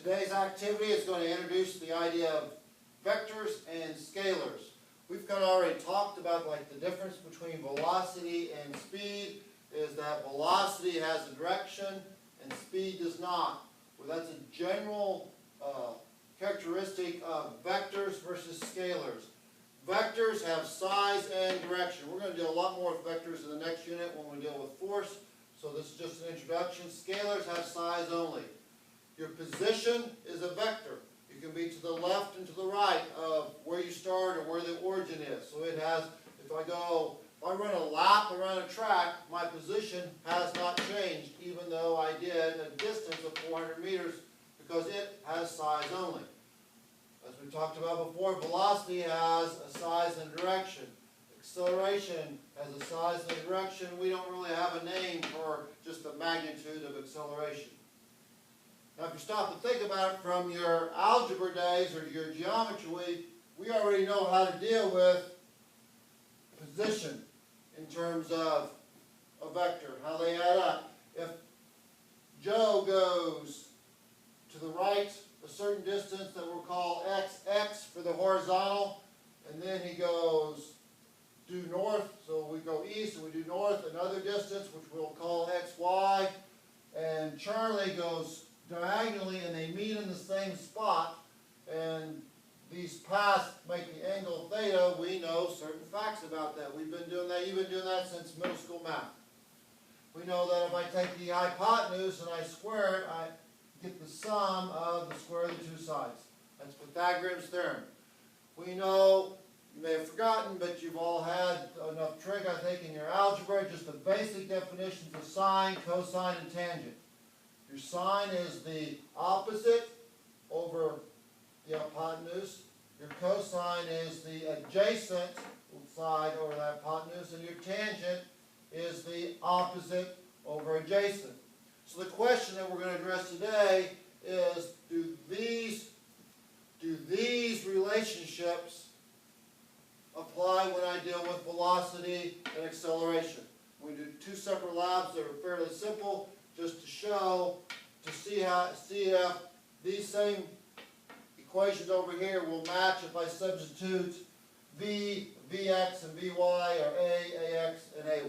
Today's activity is going to introduce the idea of vectors and scalars. We've kind of already talked about like the difference between velocity and speed is that velocity has a direction and speed does not. Well, that's a general characteristic of vectors versus scalars. Vectors have size and direction. We're going to deal a lot more with vectors in the next unit when we deal with force. So this is just an introduction. Scalars have size only. Your position is a vector. You can be to the left and to the right of where you start or where the origin is. So it has, if I run a lap around a track, my position has not changed even though I did a distance of 400 meters because it has size only. As we talked about before, velocity has a size and direction. Acceleration has a size and a direction. We don't really have a name for just the magnitude of acceleration. Now, if you stop and think about it from your algebra days or your geometry, we already know how to deal with position in terms of a vector, how they add up. If Joe goes to the right a certain distance that we'll call x for the horizontal, and then he goes due north, so we go east and we do north another distance, which we'll call xy, and Charlie goes diagonally and they meet in the same spot, and these paths make the angle theta. We know certain facts about that. We've been doing that, you've been doing that since middle school math. We know that if I take the hypotenuse and I square it, I get the sum of the square of the two sides. That's Pythagorean's theorem. We know, you may have forgotten, but you've all had enough trig, I think, in your algebra, just the basic definitions of sine, cosine, and tangent. Your sine is the opposite over the hypotenuse. Your cosine is the adjacent side over the hypotenuse, and your tangent is the opposite over adjacent. So the question that we're going to address today is, do these relationships apply when I deal with velocity and acceleration? We do two separate labs that are fairly simple, just to show, to see if these same equations over here will match if I substitute v, vx, and vy, or a, ax, and ay.